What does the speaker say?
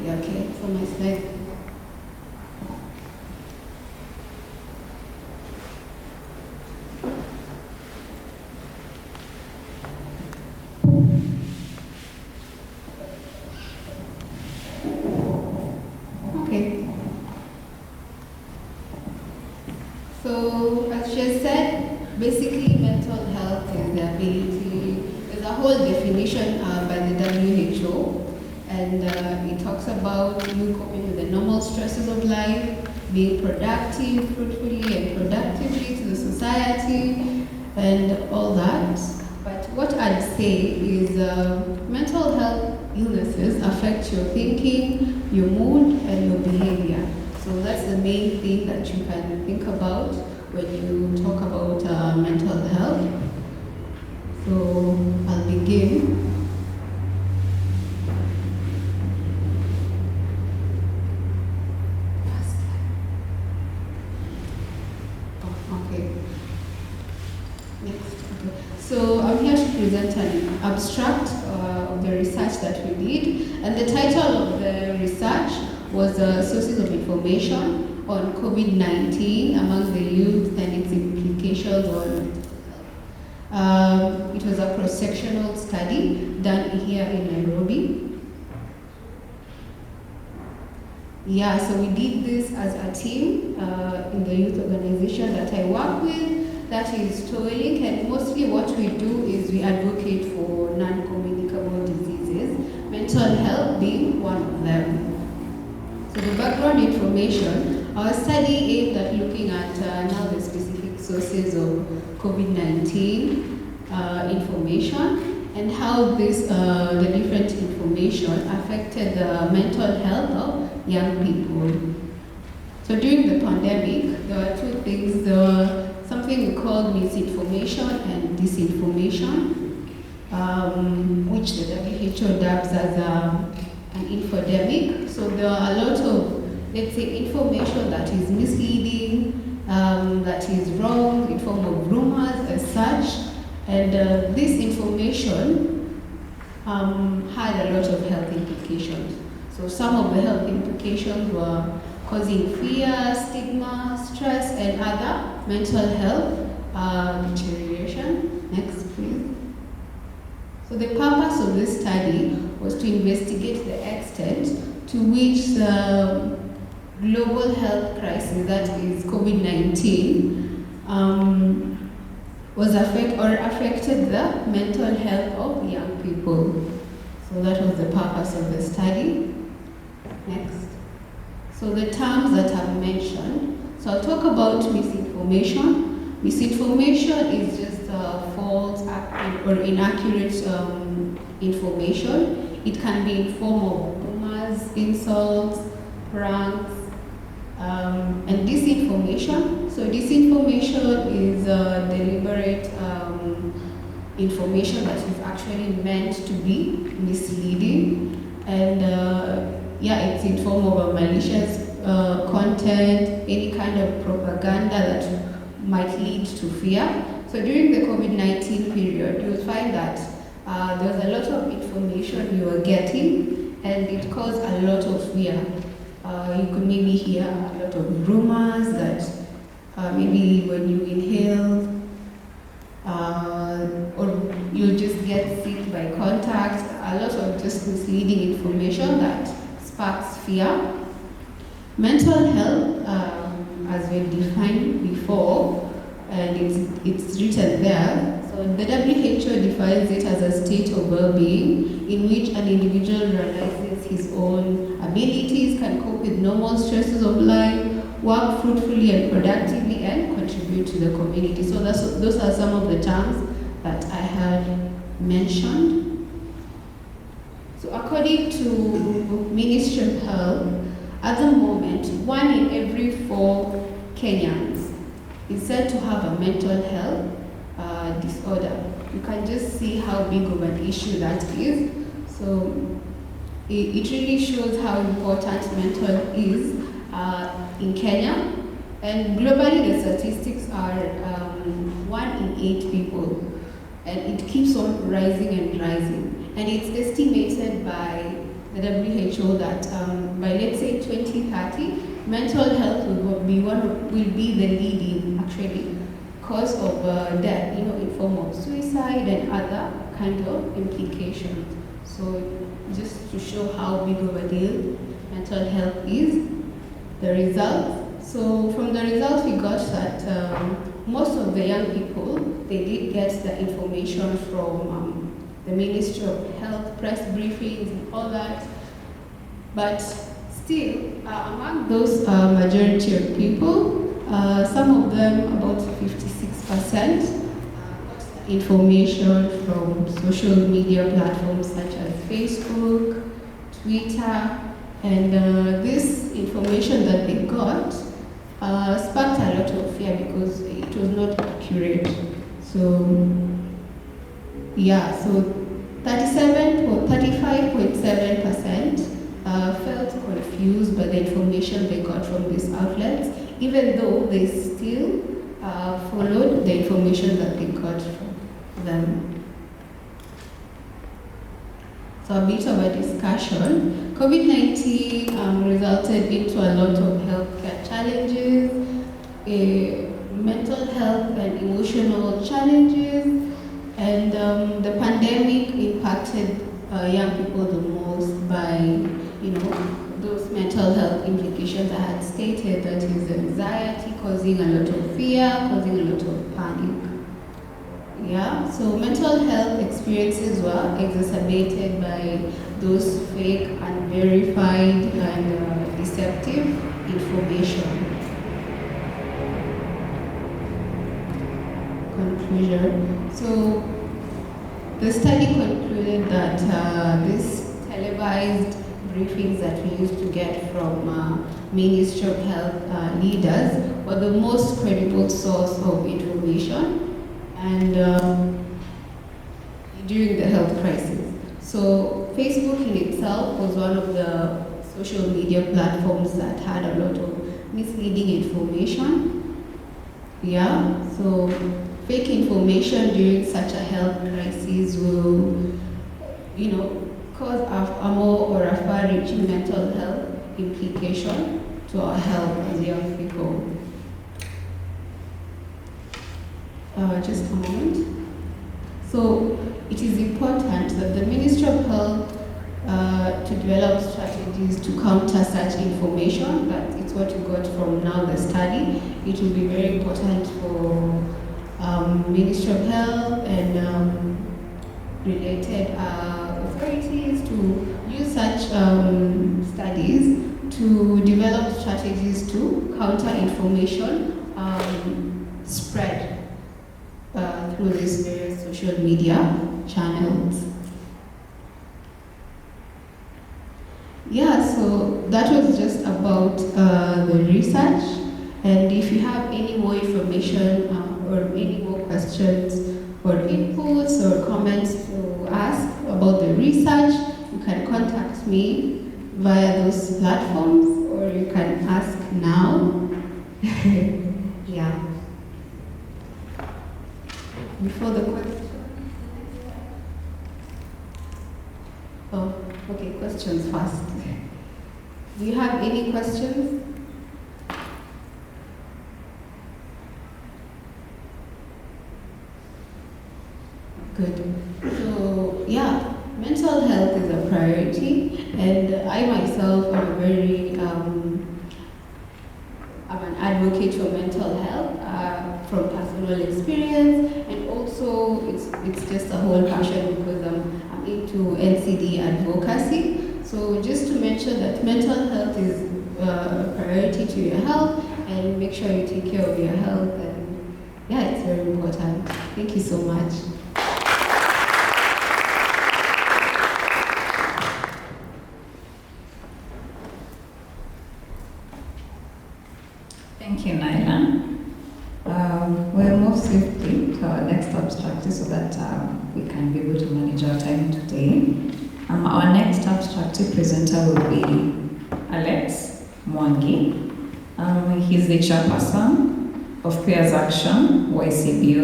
Yeah, okay, for my slide. Okay. So, as she said, basically mental health is the ability, there's a whole definition by the WHO, and it talks about you coping with the normal stresses of life, being productive, fruitfully and productively to the society, and all that. But what I'd say is mental health illnesses affect your thinking, your mood, and your behavior. So that's the main thing that you can think about when you talk about mental health. So I'll begin. Okay. Next. Okay. So I'm here to present an abstract of the research that we did, and the title of the research was Sources of Information on COVID-19 among the youth and its implications on it was a cross-sectional study done here in Nairobi. Yeah, so we did this as a team in the youth organization that I work with, that is Toiling, and mostly what we do is we advocate for non-communicable diseases, mental health being one of them. So the background information, our study aimed at looking at now the specific sources of COVID-19 information and how this, the different information affected the mental health of young people. So during the pandemic, there were two things. There were something we called misinformation and disinformation, which the WHO dubs as an infodemic. So there are a lot of, let's say, information that is misleading, that is wrong in form of rumors as such, and this information had a lot of health implications. So some of the health implications were causing fear, stigma, stress, and other mental health deterioration. Next, please. So the purpose of this study was to investigate the extent to which the global health crisis, that is COVID-19, affected the mental health of young people. So that was the purpose of the study. Next. So the terms that I've mentioned. So I'll talk about misinformation. Misinformation is just false or inaccurate information. It can be in form of rumors, insults, pranks, and disinformation. So disinformation is deliberate information that is actually meant to be misleading, and it's in form of a malicious content, any kind of propaganda that might lead to fear. So during the COVID-19 period, you will find that there was a lot of information you were getting, and it caused a lot of fear. You could maybe hear a lot of rumors that maybe when you inhale, or you just get sick by contact, a lot of just misleading information that sparks fear. Mental health, as we defined before, and it's written there. So the WHO defines it as a state of well-being in which an individual realizes his own abilities, can cope with normal stresses of life, work fruitfully and productively, and contribute to the community. So those are some of the terms that I had mentioned. So according to Ministry of Health, at the moment, 1 in every 4 Kenyans is said to have a mental health disorder. You can just see how big of an issue that is. So it really shows how important mental health is in Kenya. And globally, the statistics are 1 in 8 people. And it keeps on rising and rising. And it's estimated by the WHO that by let's say 2030, mental health will be the leading actually cause of death, in form of suicide and other kind of implications. So just to show how big of a deal mental health is, the results. So from the results we got that most of the young people, they did get the information from the Ministry of Health, press briefings and all that. But still, among those majority of people, some of them, about 56%, information from social media platforms such as Facebook, Twitter, and this information that they got sparked a lot of fear because it was not accurate. So, yeah, so 35.7% felt confused by the information they got from these outlets, even though they still followed the information that they got from them. So a bit of a discussion. COVID-19 resulted into a lot of healthcare challenges, mental health and emotional challenges, and the pandemic impacted young people the most by, those mental health implications I had stated, that is anxiety, causing a lot of fear, causing a lot of panic. Yeah, so mental health experiences were exacerbated by those fake, unverified, and deceptive information. Conclusion. So the study concluded that these televised briefings that we used to get from Ministry of Health leaders were the most credible source of information and during the health crisis. So Facebook in itself was one of the social media platforms that had a lot of misleading information. Yeah, so fake information during such a health crisis will, cause a more or a far-reaching mental health implication to our health as young people. Just a moment. So it is important that the Ministry of Health to develop strategies to counter such information. That it's what you got from now the study. It will be very important for Ministry of Health and related authorities to use such studies to develop strategies to counter information spread through these various social media channels. Yeah, so that was just about the research. And if you have any more information or any more questions or inputs or comments to ask about the research, you can contact me via those platforms or you can ask now. Yeah. Before the question. Oh, okay, questions first. Do you have any questions? Good. So, yeah, mental health is a priority, and I myself am I'm an advocate for mental health from personal experience, and also it's just a whole passion because I'm into NCD advocacy. So just to mention that mental health is a priority to your health, and make sure you take care of your health, and yeah, it's very important. Thank you so much. Thank you, Naila. We'll move swiftly to our next abstract so that we can be able to manage our time today. Our next abstract presenter will be Alex Mwangi. He's the chairperson of Peers Action, YCBO